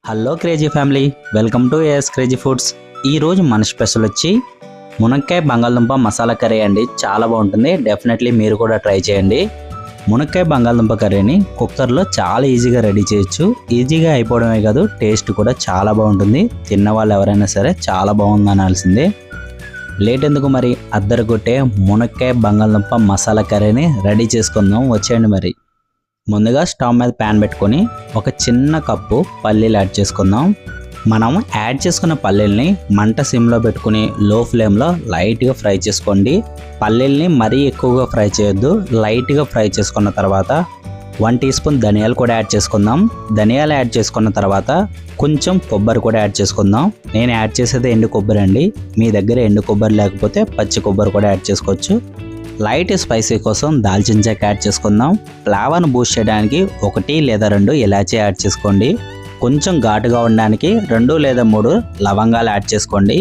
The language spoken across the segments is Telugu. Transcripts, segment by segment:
Hello crazy family, welcome to AS crazy foods. ఈరోజు మన స్పెషల్ వచ్చి మునక్కాయ బంగాళదుంప మసాలా కర్రీ అండి. చాలా బాగుంటుంది, డెఫినెట్లీ మీరు కూడా ట్రై చేయండి. మునక్కాయ బంగాళదుంప కర్రీని కుక్కర్లో చాలా ఈజీగా రెడీ చేయొచ్చు. ఈజీగా అయిపోవడమే కాదు, టేస్ట్ కూడా చాలా బాగుంటుంది. తిన్న వాళ్ళు ఎవరైనా సరే చాలా బాగుంది అనాల్సిందే. లేట్ ఎందుకు మరి, అద్దరు కొట్టే మునక్కాయ బంగాళదుంప మసాలా కర్రీని రెడీ చేసుకుందాం, వచ్చేయండి మరి. ముందుగా స్టవ్ మీద ప్యాన్ పెట్టుకొని ఒక చిన్న కప్పు పల్లీలు యాడ్ చేసుకుందాం. మనం యాడ్ చేసుకున్న పల్లీల్ని మంట సిమ్లో పెట్టుకుని లో ఫ్లేమ్లో లైట్గా ఫ్రై చేసుకోండి. పల్లీల్ని మరీ ఎక్కువగా ఫ్రై చేయొద్దు, లైట్గా ఫ్రై చేసుకున్న తర్వాత 1 టీ స్పూన్ ధనియాలు కూడా యాడ్ చేసుకుందాం. ధనియాలు యాడ్ చేసుకున్న తర్వాత కొంచెం కొబ్బరి కూడా యాడ్ చేసుకుందాం. నేను యాడ్ చేసేది ఎండు కొబ్బరి అండి, మీ దగ్గర ఎండు కొబ్బరి లేకపోతే పచ్చి కొబ్బరి కూడా యాడ్ చేసుకోవచ్చు. లైట్ స్పైసీ కోసం దాల్చిన చెక్క యాడ్ చేసుకుందాం. ఫ్లేవర్ను బూస్ట్ చేయడానికి 1 లేదా 2 ఇలాచీ యాడ్ చేసుకోండి. కొంచెం ఘాటుగా ఉండడానికి 2 లేదా 3 లవంగాలు యాడ్ చేసుకోండి.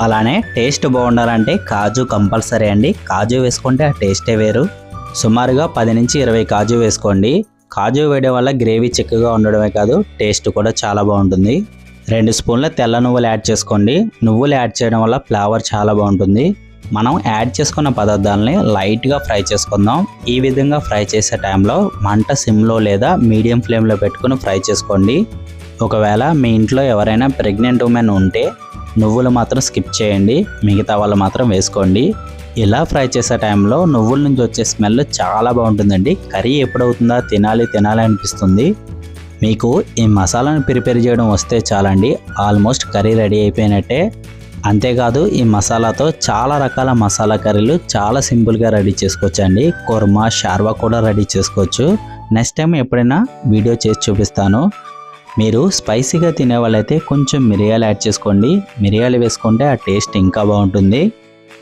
అలానే టేస్ట్ బాగుండాలంటే కాజు కంపల్సరీ అండి, కాజు వేసుకుంటే ఆ టేస్టే వేరు. సుమారుగా 10 నుంచి 20 కాజు వేసుకోండి. కాజు వేయడం వల్ల గ్రేవీ చిక్కగా ఉండడమే కాదు, టేస్ట్ కూడా చాలా బాగుంటుంది. 2 స్పూన్ల తెల్ల నువ్వులు యాడ్ చేసుకోండి. నువ్వులు యాడ్ చేయడం వల్ల ఫ్లేవర్ చాలా బాగుంటుంది. మనం యాడ్ చేసుకున్న పదార్థాలని లైట్గా ఫ్రై చేసుకుందాం. ఈ విధంగా ఫ్రై చేసే టైంలో మంట సిమ్లో లేదా మీడియం ఫ్లేమ్లో పెట్టుకుని ఫ్రై చేసుకోండి. ఒకవేళ మీ ఇంట్లో ఎవరైనా ప్రెగ్నెంట్ ఉమెన్ ఉంటే నువ్వులు మాత్రం స్కిప్ చేయండి, మిగతా వాళ్ళు మాత్రం వేసుకోండి. ఇలా ఫ్రై చేసే టైంలో నువ్వుల నుంచి వచ్చే స్మెల్ చాలా బాగుంటుందండి. కర్రీ ఎప్పుడవుతుందా తినాలి అనిపిస్తుంది. మీకు ఈ మసాలాను ప్రిపేర్ చేయడం వస్తే చాలండి, ఆల్మోస్ట్ కర్రీ రెడీ అయిపోయినట్టే. అంతేకాదు ఈ మసాలాతో చాలా రకాల మసాలా కర్రీలు చాలా సింపుల్గా రెడీ చేసుకోవచ్చు అండి. కుర్మా, షార్వా కూడా రెడీ చేసుకోవచ్చు. నెక్స్ట్ టైం ఎప్పుడైనా వీడియో చేసి చూపిస్తాను. మీరు స్పైసీగా తినే వాళ్ళైతే కొంచెం మిరియాలు యాడ్ చేసుకోండి. మిరియాలు వేసుకుంటే ఆ టేస్ట్ ఇంకా బాగుంటుంది.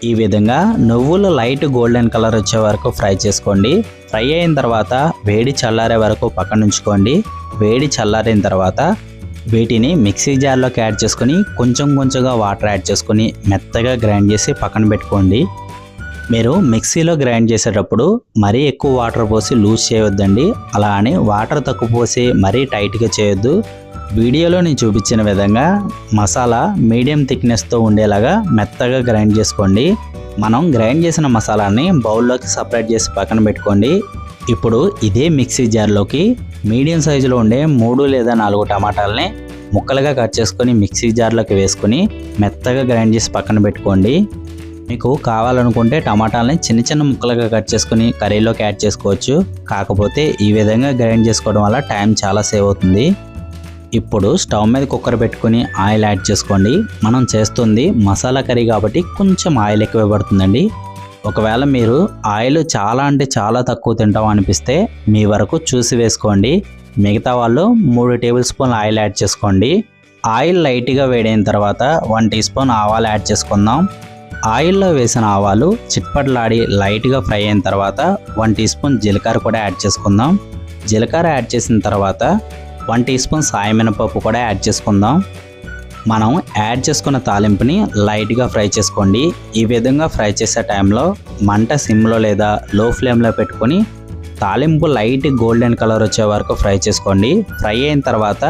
ఈ విధంగా నువ్వులు లైట్ గోల్డెన్ కలర్ వచ్చే వరకు ఫ్రై చేసుకోండి. ఫ్రై అయిన తర్వాత వేడి చల్లారే వరకు పక్కన ఉంచుకోండి. వేడి చల్లారిన తర్వాత వీటిని మిక్సీ జార్లోకి యాడ్ చేసుకొని కొంచెంగా వాటర్ యాడ్ చేసుకొని మెత్తగా గ్రైండ్ చేసి పక్కన పెట్టుకోండి. మీరు మిక్సీలో గ్రైండ్ చేసేటప్పుడు మరీ ఎక్కువ వాటర్ పోసి లూజ్ చేయొద్దండి. అలా అని వాటర్ తక్కువ పోసి మరీ టైట్గా చేయొద్దు. వీడియోలో నేను చూపించిన విధంగా మసాలా మీడియం థిక్నెస్తో ఉండేలాగా మెత్తగా గ్రైండ్ చేసుకోండి. మనం గ్రైండ్ చేసిన మసాలాని బౌల్లోకి సపరేట్ చేసి పక్కన పెట్టుకోండి. ఇప్పుడు ఇదే మిక్సీ జార్లోకి మీడియం సైజులో ఉండే 3 లేదా 4 టమాటాలని ముక్కలుగా కట్ చేసుకొని మిక్సీ జార్లోకి వేసుకొని మెత్తగా గ్రైండ్ చేసి పక్కన పెట్టుకోండి. మీకు కావాలనుకుంటే టమాటాలని చిన్న ముక్కలుగా కట్ చేసుకొని కర్రీలోకి యాడ్ చేసుకోవచ్చు. కాకపోతే ఈ విధంగా గ్రైండ్ చేసుకోవడం వల్ల టైం చాలా సేవ్ అవుతుంది. ఇప్పుడు స్టవ్ మీద కుక్కర్ పెట్టుకొని ఆయిల్ యాడ్ చేసుకోండి. మనం చేస్తుంది మసాలా కర్రీ కాబట్టి కొంచెం ఆయిల్ ఎక్కువ పడుతుందండి. ఒకవేళ మీరు ఆయిల్ చాలా అంటే చాలా తక్కువ తింటాం అనిపిస్తే మీ వరకు చూసి వేసుకోండి. మిగతా వాళ్ళు 3 టేబుల్ స్పూన్ల ఆయిల్ యాడ్ చేసుకోండి. ఆయిల్ లైట్గా వేడైన తర్వాత 1 టీ స్పూన్ ఆవాలు యాడ్ చేసుకుందాం. ఆయిల్లో వేసిన ఆవాలు చిట్పట్లాడి లైట్గా ఫ్రై అయిన తర్వాత 1 టీ స్పూన్ జీలకర్ర కూడా యాడ్ చేసుకుందాం. జీలకర్ర యాడ్ చేసిన తర్వాత 1 టీ స్పూన్ సాయి మినపప్పు కూడా యాడ్ చేసుకుందాం. మనం యాడ్ చేసుకున్న తాలింపుని లైట్గా ఫ్రై చేసుకోండి. ఈ విధంగా ఫ్రై చేసే టైంలో మంట సిమ్లో లేదా లో ఫ్లేమ్లో పెట్టుకొని తాలింపు లైట్ గోల్డెన్ కలర్ వచ్చే వరకు ఫ్రై చేసుకోండి. ఫ్రై అయిన తర్వాత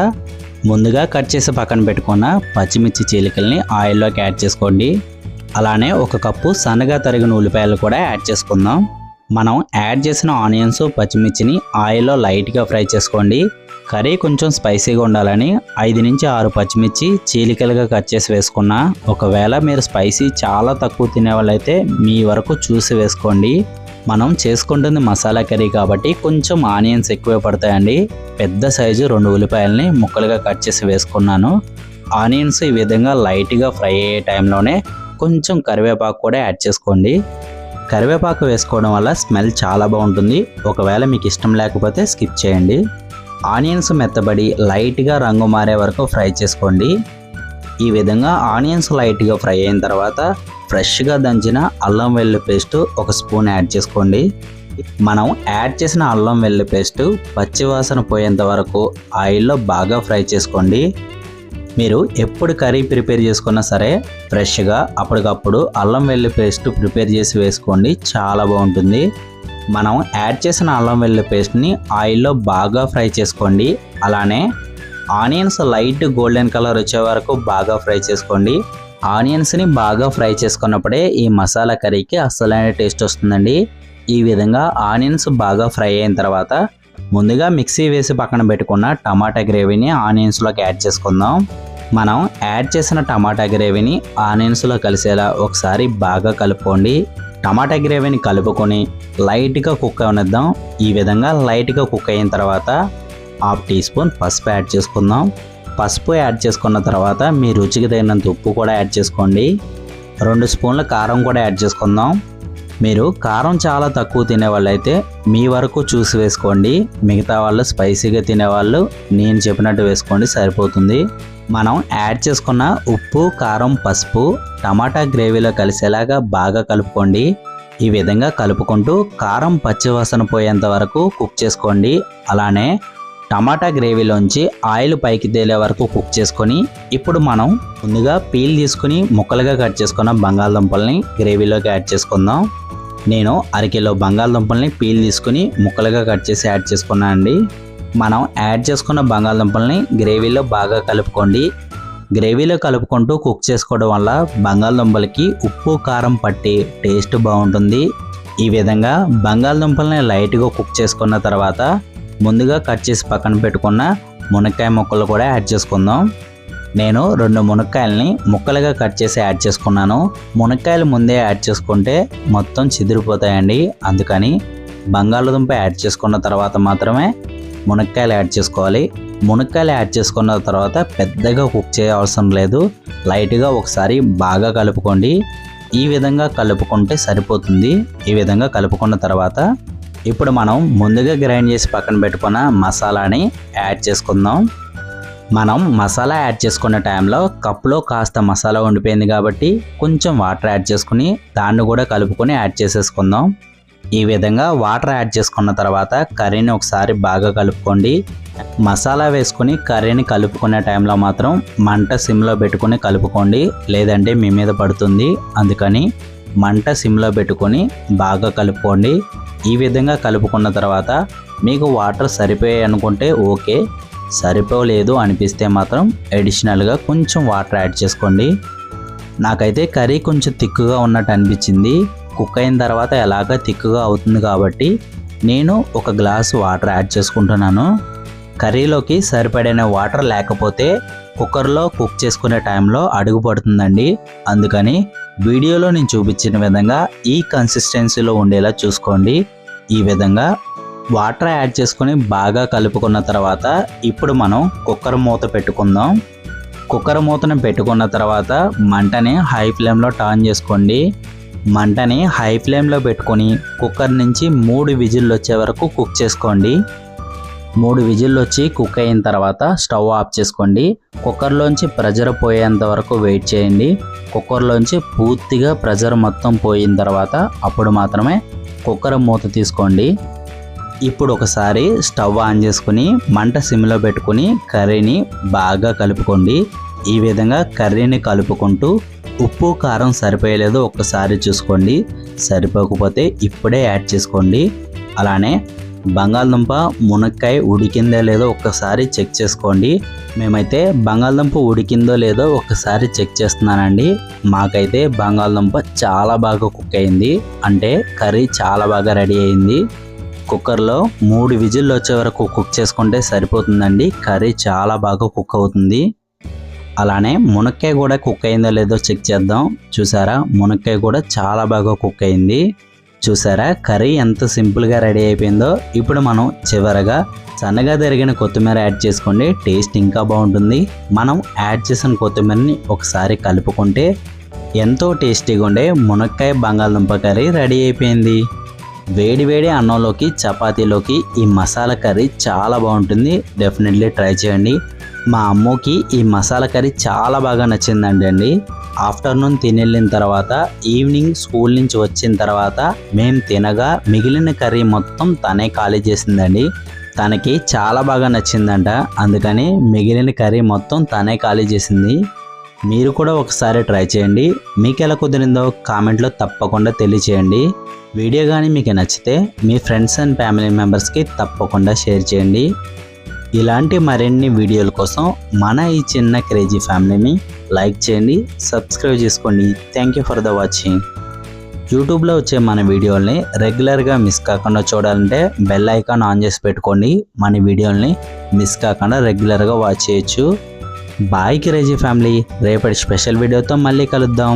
ముందుగా కట్ చేసి పక్కన పెట్టుకున్న పచ్చిమిర్చి చీలికల్ని ఆయిల్లోకి యాడ్ చేసుకోండి. అలానే 1 కప్పు సన్నగా తరిగిన ఉల్లిపాయలు కూడా యాడ్ చేసుకుందాం. మనం యాడ్ చేసిన ఆనియన్స్, పచ్చిమిర్చిని ఆయిల్లో లైట్గా ఫ్రై చేసుకోండి. కర్రీ కొంచెం స్పైసీగా ఉండాలని 5 నుంచి 6 పచ్చిమిర్చి చీలికలుగా కట్ చేసి వేసుకున్నా. ఒకవేళ మీరు స్పైసీ చాలా తక్కువ తినేవాళ్ళైతే మీ వరకు చూసి వేసుకోండి. మనం చేసుకుంటుంది మసాలా కర్రీ కాబట్టి కొంచెం ఆనియన్స్ ఎక్కువే పడతాయండి. పెద్ద సైజు 2 ఉల్లిపాయలని ముక్కలుగా కట్ చేసి వేసుకున్నాను. ఆనియన్స్ ఈ విధంగా లైట్గా ఫ్రై అయ్యే టైంలోనే కొంచెం కరివేపాకు కూడా యాడ్ చేసుకోండి. కరివేపాకు వేసుకోవడం వల్ల స్మెల్ చాలా బాగుంటుంది. ఒకవేళ మీకు ఇష్టం లేకపోతే స్కిప్ చేయండి. ఆనియన్స్ మెత్తబడి లైట్గా రంగు మారే వరకు ఫ్రై చేసుకోండి. ఈ విధంగా ఆనియన్స్ లైట్గా ఫ్రై అయిన తర్వాత ఫ్రెష్గా దంచిన అల్లం వెల్లుల్లి పేస్ట్ 1 స్పూన్ యాడ్ చేసుకోండి. మనం యాడ్ చేసిన అల్లం వెల్లుల్లి పేస్ట్ పచ్చివాసన పోయేంత వరకు ఆయిల్లో బాగా ఫ్రై చేసుకోండి. మీరు ఎప్పుడు కర్రీ ప్రిపేర్ చేసుకున్నా సరే ఫ్రెష్గా అప్పటికప్పుడు అల్లం వెల్లుల్లి పేస్ట్ ప్రిపేర్ చేసి వేసుకోండి, చాలా బాగుంటుంది. మనం యాడ్ చేసిన అల్లం వెల్లుల్లి పేస్ట్ని ఆయిల్లో బాగా ఫ్రై చేసుకోండి. అలానే ఆనియన్స్ లైట్ గోల్డెన్ కలర్ వచ్చే వరకు బాగా ఫ్రై చేసుకోండి. ఆనియన్స్ని బాగా ఫ్రై చేసుకున్నప్పుడే ఈ మసాలా కర్రీకి అసలైన టేస్ట్ వస్తుందండి. ఈ విధంగా ఆనియన్స్ బాగా ఫ్రై అయిన తర్వాత ముందుగా మిక్సీ వేసి పక్కన పెట్టుకున్న టమాటా గ్రేవీని ఆనియన్స్లోకి యాడ్ చేసుకుందాం. మనం యాడ్ చేసిన టమాటా గ్రేవీని ఆనియన్స్లో కలిసేలా ఒకసారి బాగా కలుపుకోండి. టమాటా గ్రేవీని కలుపుకొని లైట్గా కుక్ అవనిద్దాం. ఈ విధంగా లైట్గా కుక్ అయిన తర్వాత 1/2 టీ స్పూన్ పసుపు యాడ్ చేసుకుందాం. పసుపు యాడ్ చేసుకున్న తర్వాత మీ రుచికి తగినంత ఉప్పు కూడా యాడ్ చేసుకోండి. 2 స్పూన్ల కారం కూడా యాడ్ చేసుకుందాం. మీరు కారం చాలా తక్కువ తినేవాళ్ళు అయితే మీ వరకు చూసి వేసుకోండి. మిగతా వాళ్ళు స్పైసీగా తినేవాళ్ళు నేను చెప్పినట్టు వేసుకోండి, సరిపోతుంది. మనం యాడ్ చేసుకున్న ఉప్పు, కారం, పసుపు టమాటా గ్రేవీలో కలిసేలాగా బాగా కలుపుకోండి. ఈ విధంగా కలుపుకుంటూ కారం పచ్చివాసన పోయేంత వరకు కుక్ చేసుకోండి. అలానే టమాటా గ్రేవీలోంచి ఆయిల్ పైకి తేలే వరకు కుక్ చేసుకొని ఇప్పుడు మనం ముందుగా పీల్ తీసుకుని ముక్కలుగా కట్ చేసుకున్న బంగాళదుంపల్ని గ్రేవీలోకి యాడ్ చేసుకుందాం. నేను 1/2 కిలో బంగాళదుంపల్ని పీల్ తీసుకుని ముక్కలుగా కట్ చేసి యాడ్ చేసుకున్నాను అండి. మనం యాడ్ చేసుకున్న బంగాళదుంపల్ని గ్రేవీలో బాగా కలుపుకోండి. గ్రేవీలో కలుపుకుంటూ కుక్ చేసుకోవడం వల్ల బంగాళదుంపలకి ఉప్పు, కారం పట్టి టేస్ట్ బాగుంటుంది. ఈ విధంగా బంగాళదుంపల్ని లైట్గా కుక్ చేసుకున్న తర్వాత ముందుగా కట్ చేసి పక్కన పెట్టుకున్న మునక్కాయ ముక్కలు కూడా యాడ్ చేసుకుందాం. నేను 2 మునక్కాయలని ముక్కలుగా కట్ చేసి యాడ్ చేసుకున్నాను. మునక్కాయలు ముందే యాడ్ చేసుకుంటే మొత్తం చిదిరిపోతాయండి. అందుకని బంగాళదుంప యాడ్ చేసుకున్న తర్వాత మాత్రమే మునక్కాయలు యాడ్ చేసుకోవాలి. మునక్కాయలు యాడ్ చేసుకున్న తర్వాత పెద్దగా కుక్ చేయవసరం లేదు. లైట్గా ఒకసారి బాగా కలుపుకోండి. ఈ విధంగా కలుపుకుంటే సరిపోతుంది. ఈ విధంగా కలుపుకున్న తర్వాత ఇప్పుడు మనం ముందుగా గ్రైండ్ చేసి పక్కన పెట్టుకున్న మసాలాని యాడ్ చేసుకుందాం. మనం మసాలా యాడ్ చేసుకున్న టైంలో కప్లో కాస్త మసాలా ఉండిపోయింది కాబట్టి కొంచెం వాటర్ యాడ్ చేసుకుని దాన్ని కూడా కలుపుకొని యాడ్ చేసేసుకుందాం. ఈ విధంగా వాటర్ యాడ్ చేసుకున్న తర్వాత కర్రీని ఒకసారి బాగా కలుపుకోండి. మసాలా వేసుకుని కర్రీని కలుపుకునే టైంలో మాత్రం మంట సిమ్లో పెట్టుకుని కలుపుకోండి, లేదంటే మీ మీద పడుతుంది. అందుకని మంట సిమ్లో పెట్టుకొని బాగా కలుపుకోండి. ఈ విధంగా కలుపుకున్న తర్వాత మీకు వాటర్ సరిపోయాయి అనుకుంటే ఓకే, సరిపోలేదు అనిపిస్తే మాత్రం అడిషనల్గా కొంచెం వాటర్ యాడ్ చేసుకోండి. నాకైతే కర్రీ కొంచెం థిక్గా ఉన్నట్టు అనిపించింది. కుక్ అయిన తర్వాత ఎలాగ థిక్గా అవుతుంది కాబట్టి నేను 1 గ్లాసు వాటర్ యాడ్ చేసుకుంటున్నాను. కర్రీలోకి సరిపడిన వాటర్ లేకపోతే కుక్కర్లో కుక్ చేసుకునే టైంలో అడుగు పడుతుందండి. అందుకని వీడియోలో నేను చూపించిన విధంగా ఈ కన్సిస్టెన్సీలో ఉండేలా చూసుకోండి. ఈ విధంగా వాటర్ యాడ్ చేసుకొని బాగా కలుపుకున్న తర్వాత ఇప్పుడు మనం కుక్కర్ మూత పెట్టుకుందాం. కుక్కర్ మూతను పెట్టుకున్న తర్వాత మంటని హై ఫ్లేమ్లో టర్న్ చేసుకోండి. మంటని హై ఫ్లేమ్లో పెట్టుకొని కుక్కర్ నుంచి 3 విజిల్లు వచ్చే వరకు కుక్ చేసుకోండి. 3 విజిల్లు వచ్చి కుక్ అయిన తర్వాత స్టవ్ ఆఫ్ చేసుకోండి. కుక్కర్లోంచి ప్రెజర్ పోయేంత వరకు వెయిట్ చేయండి. కుక్కర్లోంచి పూర్తిగా ప్రెజర్ మొత్తం పోయిన తర్వాత అప్పుడు మాత్రమే కుక్కర్ మూత తీసుకోండి. ఇప్పుడు ఒకసారి స్టవ్ ఆన్ చేసుకుని మంట సిమ్లో పెట్టుకుని కర్రీని బాగా కలుపుకోండి. ఈ విధంగా కర్రీని కలుపుకుంటూ ఉప్పు, కారం సరిపోయలేదో ఒక్కసారి చూసుకోండి. సరిపోకపోతే ఇప్పుడే యాడ్ చేసుకోండి. అలానే బంగాళదుంప, మునక్కాయ ఉడికిందో లేదో ఒక్కసారి చెక్ చేసుకోండి. మేమైతే బంగాళదుంప ఉడికిందో లేదో ఒక్కసారి చెక్ చేస్తున్నానండి. మాకైతే బంగాళదుంప చాలా బాగా కుక్ అయింది, అంటే కర్రీ చాలా బాగా రెడీ అయింది. కుక్కర్లో 3 విజిల్లు వచ్చే వరకు కుక్ చేసుకుంటే సరిపోతుందండి. కర్రీ చాలా బాగా కుక్ అవుతుంది. అలానే మునక్కాయ కూడా కుక్ అయిందో లేదో చెక్ చేద్దాం. చూసారా, మునక్కాయ కూడా చాలా బాగా కుక్ అయింది. చూసారా కర్రీ ఎంత సింపుల్గా రెడీ అయిపోయిందో. ఇప్పుడు మనం చివరగా సన్నగా తరిగిన కొత్తిమీర యాడ్ చేసుకోండి, టేస్ట్ ఇంకా బాగుంటుంది. మనం యాడ్ చేసిన కొత్తిమీరని ఒకసారి కలుపుకుంటే ఎంతో టేస్టీగా ఉండే మునక్కాయ బంగాళదుంప కర్రీ రెడీ అయిపోయింది. వేడి వేడి అన్నంలోకి, చపాతీలోకి ఈ మసాలా కర్రీ చాలా బాగుంటుంది. డెఫినెట్లీ ట్రై చేయండి. మా అమ్మకి ఈ మసాలా కర్రీ చాలా బాగా నచ్చిందండి. ఆఫ్టర్నూన్ తినెళ్ళిన తర్వాత ఈవినింగ్ స్కూల్ నుంచి వచ్చిన తర్వాత మేము తినగా మిగిలిన కర్రీ మొత్తం తనే ఖాళీ చేసిందండి. తనకి చాలా బాగా నచ్చిందంట, అందుకని మిగిలిన కర్రీ మొత్తం తనే ఖాళీ చేసింది. మీరు కూడా ఒకసారి ట్రై చేయండి. మీకు ఎలా కుదిరిందో కామెంట్లో తప్పకుండా తెలియచేయండి. వీడియో కానీ మీకు నచ్చితే మీ ఫ్రెండ్స్ అండ్ ఫ్యామిలీ మెంబర్స్కి తప్పకుండా షేర్ చేయండి. ఇలాంటి మరిన్ని వీడియోల కోసం మన ఈ చిన్న క్రేజీ ఫ్యామిలీని లైక్ చేయండి, సబ్స్క్రైబ్ చేసుకోండి. Thank you for the watching. యూట్యూబ్లో వచ్చే మన వీడియోల్ని రెగ్యులర్గా మిస్ కాకుండా చూడాలంటే బెల్ ఐకాన్ ఆన్ చేసి పెట్టుకోండి. మన వీడియోల్ని మిస్ కాకుండా రెగ్యులర్గా వాచ్ చేయొచ్చు. బాయ్ క్రేజీ ఫ్యామిలీ, రేపటి స్పెషల్ వీడియోతో మళ్ళీ కలుద్దాం.